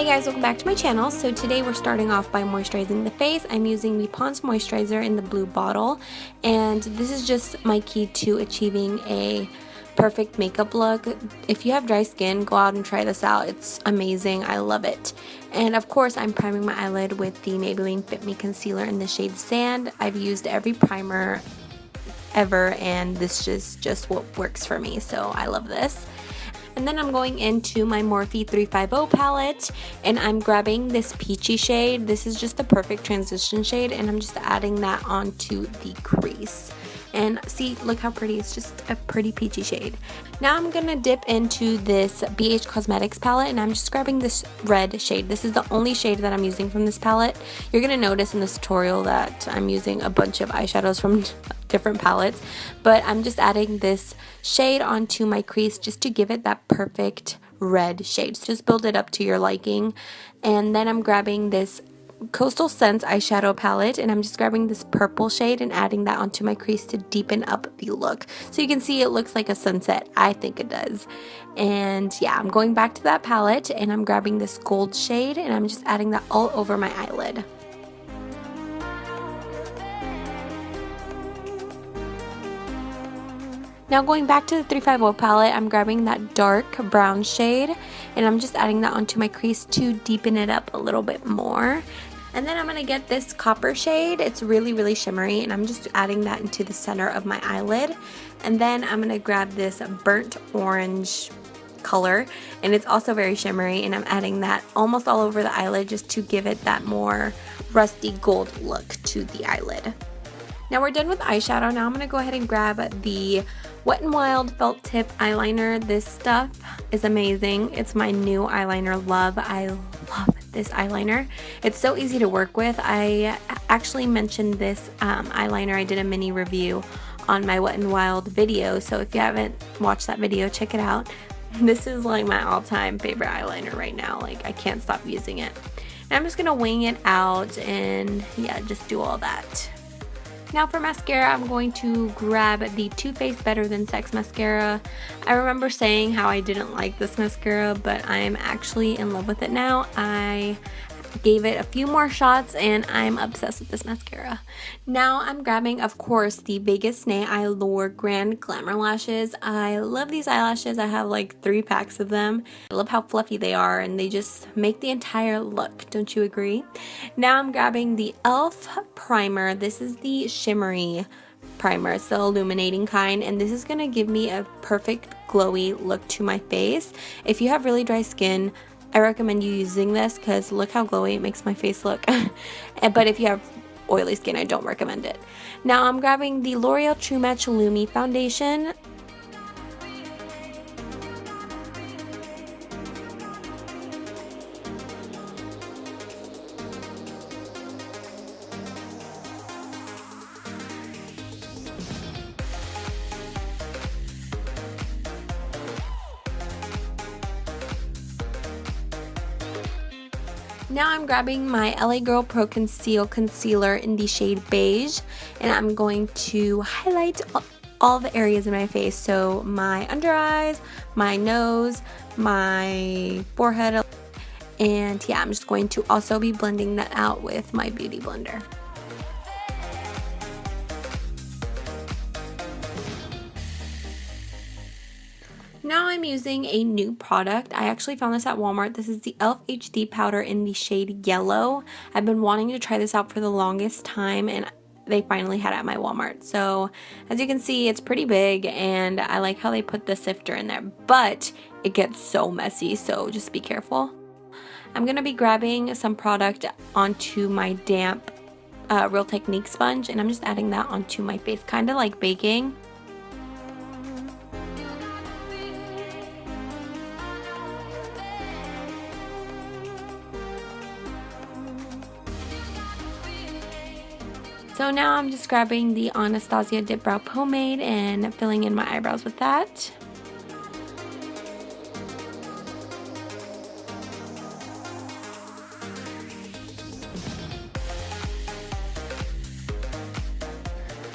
Hey guys, welcome back to my channel. So today we're starting off by moisturizing the face. I'm using the Pond's moisturizer in the blue bottle, and this is just my key to achieving a perfect makeup look. If you have dry skin, go out and try this out. It's amazing. I love it. And of course, I'm priming my eyelid with the Maybelline Fit Me concealer in the shade Sand. I've used every primer ever, and this is just what works for me, so I love this. And then I'm going into my Morphe 350 palette, and I'm grabbing this peachy shade. This is just the perfect transition shade, and I'm just adding that onto the crease. And see, look how pretty. It's just a pretty peachy shade. Now I'm gonna dip into this Beige Cosmetics palette, and I'm just grabbing this red shade. This is the only shade that I'm using from this palette. You're gonna notice in this tutorial that I'm using a bunch of eyeshadows from different palettes, but I'm just adding this shade onto my crease just to give it that perfect red shade. So just build it up to your liking. And then I'm grabbing this Coastal Scents eyeshadow palette, and I'm just grabbing this purple shade and adding that onto my crease to deepen up the look. So you can see it looks like a sunset. I think it does. And yeah, I'm going back to that palette, and I'm grabbing this gold shade, and I'm just adding that all over my eyelid. Now going back to the 350 palette, I'm grabbing that dark brown shade, and I'm just adding that onto my crease to deepen it up a little bit more. And then I'm going to get this copper shade. It's really shimmery, and I'm just adding that into the center of my eyelid. And then I'm going to grab this burnt orange color, and it's also very shimmery, and I'm adding that almost all over the eyelid just to give it that more rusty gold look to the eyelid. Now we're done with eyeshadow. Now I'm going to go ahead and grab the Wet n Wild Felt Tip Eyeliner. This stuff is amazing. It's my new eyeliner love. I love this eyeliner. It's so easy to work with. I actually mentioned this eyeliner. I did a mini review on my Wet n Wild video, so if you haven't watched that video, check it out. This is like my all-time favorite eyeliner right now. Like, I can't stop using it. And I'm just going to wing it out and yeah, just do all that. Now for mascara, I'm going to grab the Too Faced Better Than Sex mascara. I remember saying how I didn't like this mascara, but I'm actually in love with it now. I gave it a few more shots, and I'm obsessed with this mascara. Now I'm grabbing, of course, the Vegas Nay Eyelure Grand Glamour Lashes. I love these eyelashes. I have like 3 packs of them. I love how fluffy they are, and they just make the entire look. Don't you agree? Now I'm grabbing the e.l.f. primer. This is the shimmery primer. It's the illuminating kind, and this is going to give me a perfect glowy look to my face. If you have really dry skin, I recommend you using this because look how glowy it makes my face look. But if you have oily skin, I don't recommend it. Now I'm grabbing the L'Oreal True Match Lumi foundation. Now I'm grabbing my LA Girl Pro Conceal Concealer in the shade Beige, and I'm going to highlight all the areas in my face. So my under eyes, my nose, my forehead, and yeah, I'm just going to also be blending that out with my beauty blender. Now I'm using a new product. I actually found this at Walmart. This is the e.l.f. HD powder in the shade Yellow. I've been wanting to try this out for the longest time, and they finally had it at my Walmart. So as you can see, it's pretty big, and I like how they put the sifter in there, but it gets so messy, so just be careful. I'm going to be grabbing some product onto my damp Real Technique sponge, and I'm just adding that onto my face, kind of like baking. So now I'm just grabbing the Anastasia Dip Brow Pomade and filling in my eyebrows with that.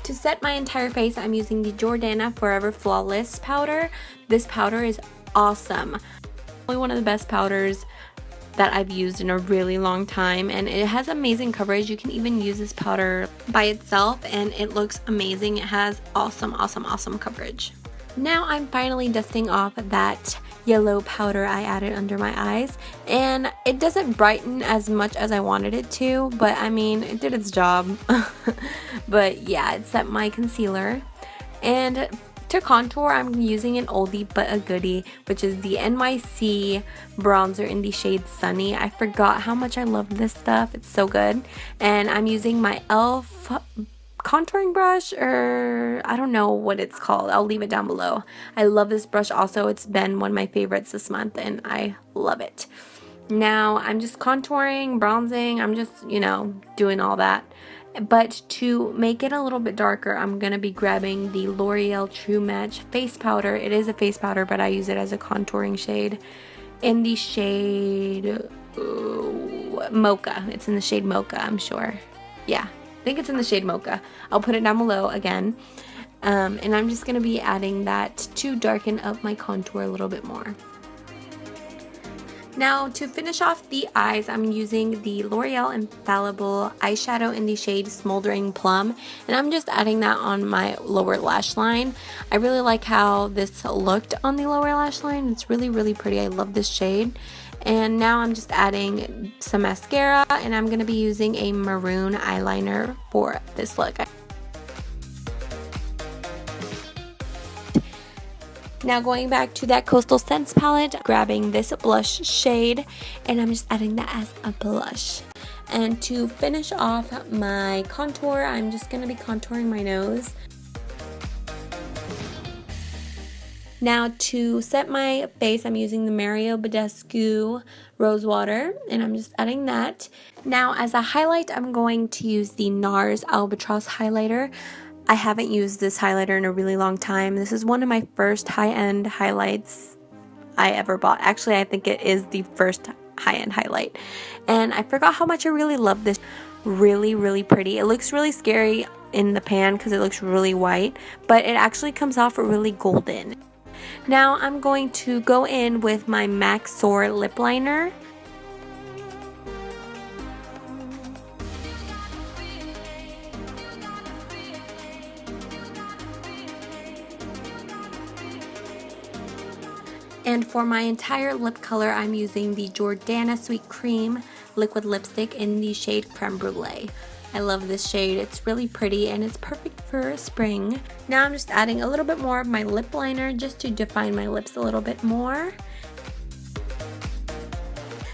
To set my entire face, I'm using the Jordana Forever Flawless powder. This powder is awesome. Probably one of the best powders that I've used in a really long time, and it has amazing coverage. You can even use this powder by itself and it looks amazing. It has awesome coverage. Now I'm finally dusting off that yellow powder I added under my eyes, and it doesn't brighten as much as I wanted it to, but I mean, it did its job. But yeah, it set my concealer. And to contour, I'm using an oldie but a goodie, which is the NYC Bronzer in the shade Sunny. I forgot how much I love this stuff. It's so good. And I'm using my e.l.f. contouring brush, or I don't know what it's called. I'll leave it down below. I love this brush also. It's been one of my favorites this month and I love it. Now I'm just contouring, bronzing. I'm just, you know, doing all that. But to make it a little bit darker, I'm going to be grabbing the L'Oreal True Match face powder. It is a face powder, but I use it as a contouring shade in the shade Mocha. It's in the shade Mocha, I'm sure. Yeah, I think it's in the shade Mocha. I'll put it down below again. And I'm just going to be adding that to darken up my contour a little bit more. Now to finish off the eyes, I'm using the L'Oreal Infallible eyeshadow in the shade Smoldering Plum, and I'm just adding that on my lower lash line. I really like how this looked on the lower lash line. It's really pretty. I love this shade. And now I'm just adding some mascara, and I'm going to be using a maroon eyeliner for this look. Now going back to that Coastal Scents palette, grabbing this blush shade, and I'm just adding that as a blush. And to finish off my contour, I'm just going to be contouring my nose. Now to set my face, I'm using the Mario Badescu Rose Water, and I'm just adding that. Now as a highlight, I'm going to use the NARS Albatross highlighter. I haven't used this highlighter in a really long time. This is one of my first high-end highlights I ever bought. Actually, I think it is the first high-end highlight. And I forgot how much I really love this. Really pretty. It looks really scary in the pan because it looks really white, but it actually comes off really golden. Now I'm going to go in with my MAC Soar lip liner. And for my entire lip color, I'm using the Jordana Sweet Cream liquid lipstick in the shade Creme Brulee. I love this shade. It's really pretty and it's perfect for spring. Now I'm just adding a little bit more of my lip liner just to define my lips a little bit more.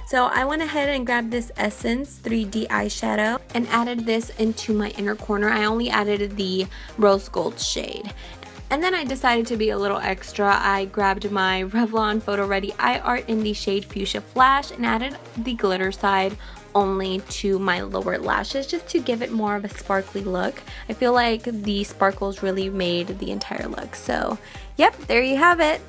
So I went ahead and grabbed this Essence 3D eyeshadow and added this into my inner corner. I only added the rose gold shade. And then I decided to be a little extra. I grabbed my Revlon Photo Ready Eye Art in the shade Fuchsia Flash and added the glitter side only to my lower lashes just to give it more of a sparkly look. I feel like the sparkles really made the entire look. So yep, there you have it.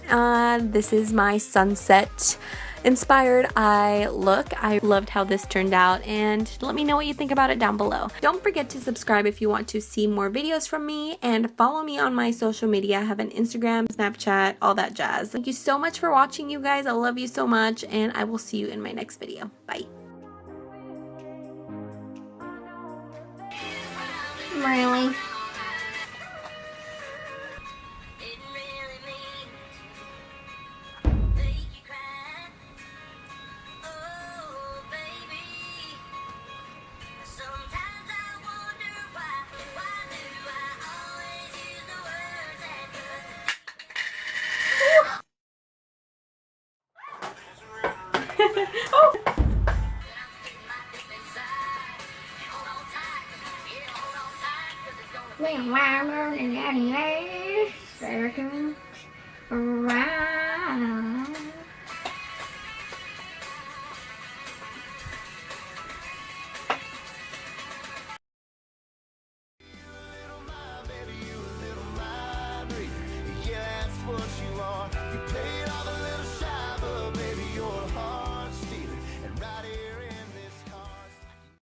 This is my sunset inspired eye look. I loved how this turned out, and let me know what you think about it down below. Don't forget to subscribe if you want to see more videos from me, and follow me on my social media. I have an Instagram, Snapchat, all that jazz. Thank you so much for watching, you guys. I love you so much, and I will see you in my next video. Bye. Really? Around.